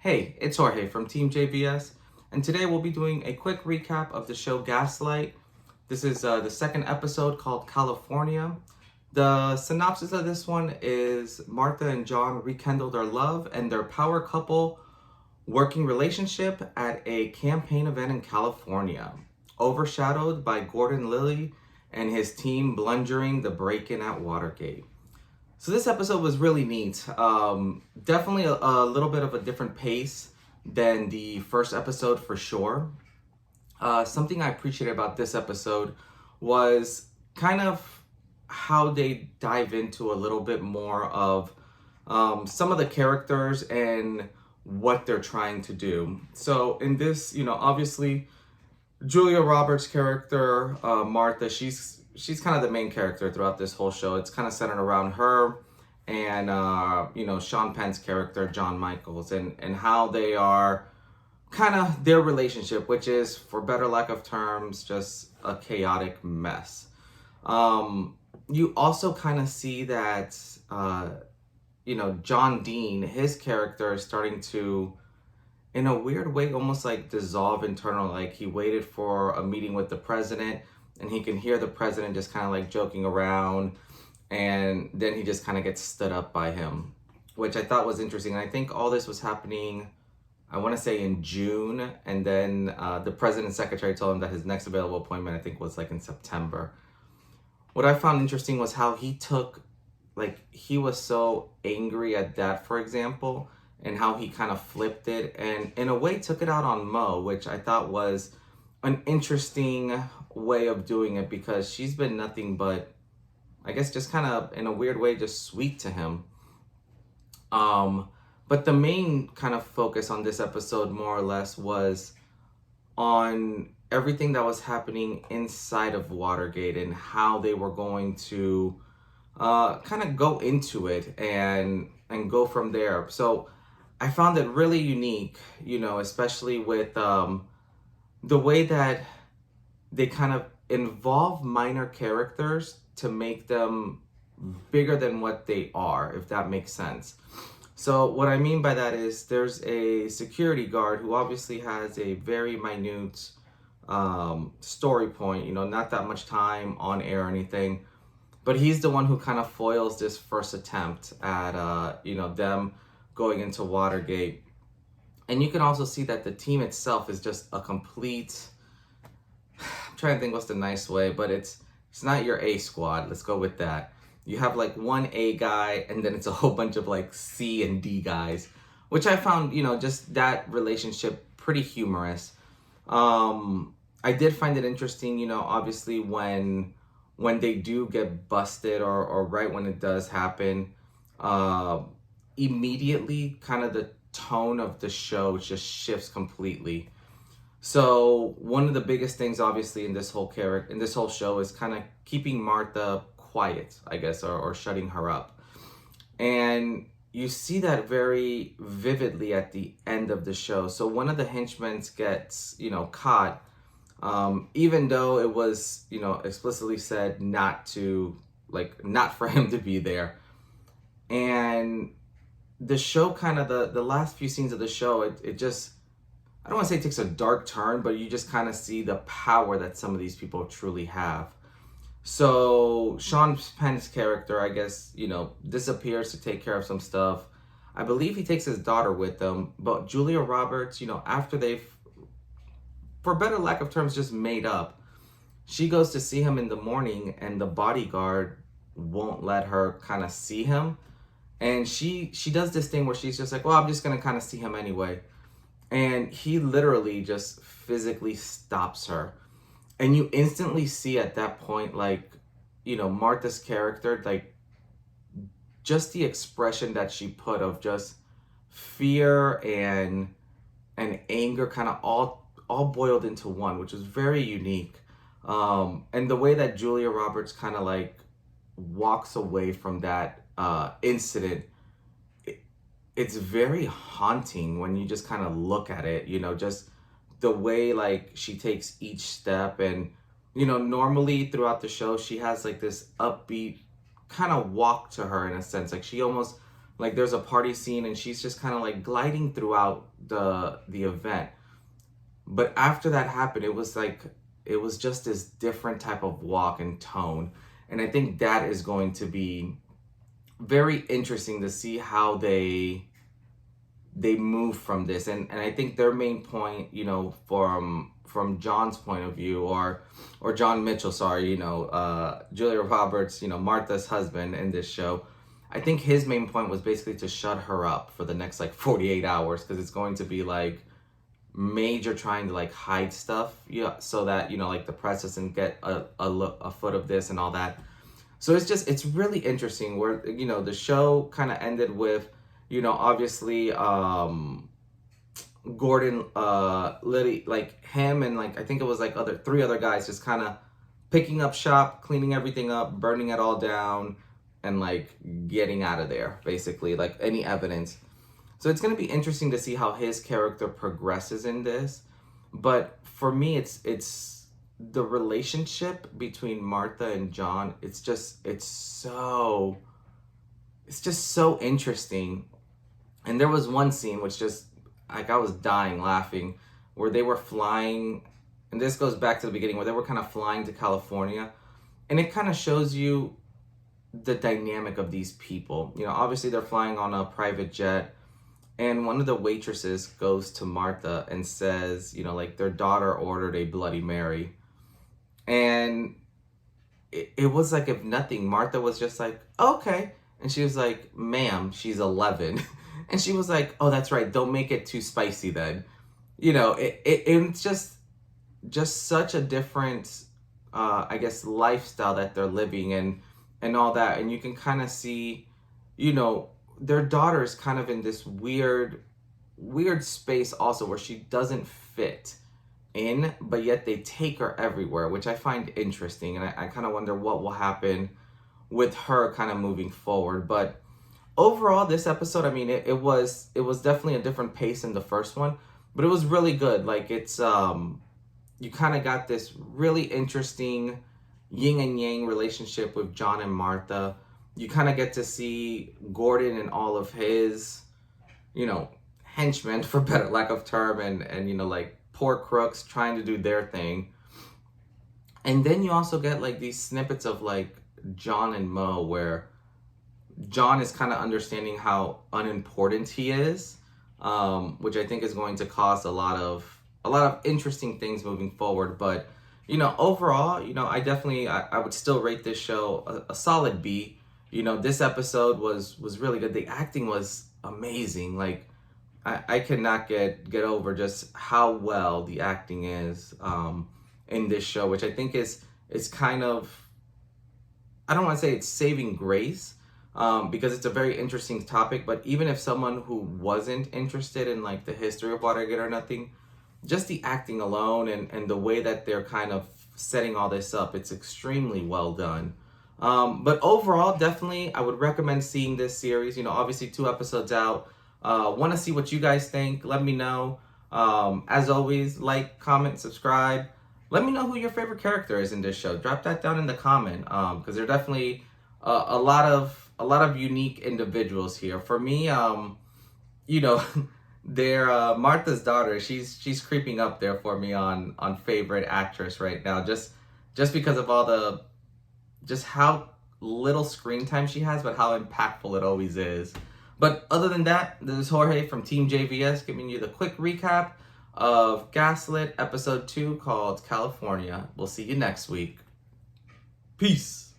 Hey, it's Jorge from TeamJVS, and today we'll be doing a quick recap of the show Gaslight. This is the second episode called California. The synopsis of this one is Martha and John rekindle their love and their power couple working relationship at a campaign event in California, overshadowed by Gordon Liddy and his team blundering the break-in at Watergate. So this episode was really neat. Definitely a little bit of a different pace than the first episode for sure. Something I appreciated about this episode was kind of how they dive into a little bit more of some of the characters and what they're trying to do. So in this, obviously Julia Roberts' character, Martha, she's kind of the main character throughout this whole show. It's kind of centered around her and Sean Penn's character, John Michaels, and how they are kind of their relationship, which is, for better lack of terms, just a chaotic mess. You also kind of see that John Dean, his character, is starting to, in a weird way, almost like dissolve internally. Like, he waited for a meeting with the president and he can hear the president just kind of like joking around, and then he just kind of gets stood up by him, which I thought was interesting. And I think all this was happening, I want to say, in June, and then the president's secretary told him that his next available appointment, I think, was like in September. What I found interesting was how he took, like, he was so angry at that, for example, and how he kind of flipped it and in a way took it out on Mo, which I thought was an interesting way of doing it, because she's been nothing but, I guess, just kind of in a weird way just sweet to him. But the main kind of focus on this episode, more or less, was on everything that was happening inside of Watergate and how they were going to kind of go into it and go from there. So I found it really unique, especially with the way that they kind of involve minor characters to make them bigger than what they are, if that makes sense. So what I mean by that is there's a security guard who obviously has a very minute story point, not that much time on air or anything, but he's the one who kind of foils this first attempt at, them going into Watergate. And you can also see that the team itself is just a complete, I'm trying to think what's the nice way, but it's not your A squad. Let's go with that. You have like one A guy, and then it's a whole bunch of like C and D guys, which I found, just that relationship pretty humorous. I did find it interesting, obviously when they do get busted, or right when it does happen, immediately kind of the tone of the show just shifts completely. So one of the biggest things, obviously, in this whole show is kind of keeping Martha quiet, I guess, or shutting her up. And you see that very vividly at the end of the show. So one of the henchmen gets, caught, even though it was, explicitly said not for him to be there. And the show kind of, the last few scenes of the show, it just, I don't want to say it takes a dark turn, but you just kind of see the power that some of these people truly have. So Sean Penn's character, I guess, disappears to take care of some stuff. I believe he takes his daughter with him, but Julia Roberts, after they've, for better lack of terms, just made up, she goes to see him in the morning, and the bodyguard won't let her kind of see him. And she does this thing where she's just like, well, I'm just going to kind of see him anyway. And he literally just physically stops her. And you instantly see at that point, like, Martha's character, like, just the expression that she put of just fear and anger kind of all boiled into one, which was very unique. And the way that Julia Roberts kind of like walks away from that incident, it's very haunting when you just kind of look at it, just the way like she takes each step. And normally throughout the show she has like this upbeat kind of walk to her, in a sense, like she almost Like there's a party scene and she's just kind of like gliding throughout the event. But after that happened, it was like, it was just this different type of walk and tone. And I think that is going to be very interesting to see how they move from this. And I think their main point, you know, from John's point of view, or John Mitchell, sorry, you know, Julia Roberts, you know, Martha's husband in this show, I think his main point was basically to shut her up for the next like 48 hours, because it's going to be like major trying to like hide stuff, yeah, so that, you know, like the press doesn't get a foot of this and all that. So it's really interesting where, you know, the show kind of ended with, you know, obviously Gordon, Liddy, like him and like I think it was like three other guys just kind of picking up shop, cleaning everything up, burning it all down, and like getting out of there, basically, like any evidence. So it's going to be interesting to see how his character progresses in this. But for me, it's the relationship between Martha and John. It's just so interesting. And there was one scene which just, like, I was dying laughing, where they were flying, and this goes back to the beginning, where they were kind of flying to California. And it kind of shows you the dynamic of these people. You know, obviously they're flying on a private jet, and one of the waitresses goes to Martha and says, you know, like their daughter ordered a Bloody Mary. And it was like, if nothing, Martha was just like, okay. And she was like, ma'am, she's 11. And she was like, oh, that's right, don't make it too spicy then. You know, it's just such a different, I guess, lifestyle that they're living and all that. And you can kind of see, you know, their daughter's kind of in this weird space also, where she doesn't fit in, but yet they take her everywhere, which I find interesting. And I kind of wonder what will happen with her kind of moving forward. But overall, this episode, I mean, it was definitely a different pace than the first one, but it was really good. Like, it's you kind of got this really interesting yin and yang relationship with John and Martha. You kind of get to see Gordon and all of his, you know, henchmen, for better lack of term, and you know, like poor crooks trying to do their thing. And then you also get like these snippets of like John and Mo, where John is kind of understanding how unimportant he is, which I think is going to cause a lot of interesting things moving forward. But, you know, overall, you know, I would still rate this show a solid B. You know, this episode was really good. The acting was amazing. Like, I cannot get over just how well the acting is in this show, which I think is kind of, I don't want to say it's saving grace, because it's a very interesting topic. But even if someone who wasn't interested in like the history of Watergate or nothing, just the acting alone and the way that they're kind of setting all this up, it's extremely well done. But overall, definitely, I would recommend seeing this series. You know, obviously 2 episodes out. Want to see what you guys think. Let me know. As always, like, comment, subscribe. Let me know who your favorite character is in this show. Drop that down in the comment, because there are definitely a lot of unique individuals here. For me, you know, they're Martha's daughter. She's creeping up there for me on favorite actress right now. Just because of all just how little screen time she has, but how impactful it always is. But other than that, this is Jorge from TeamJVS giving you the quick recap of Gaslit episode 2 called California. We'll see you next week. Peace.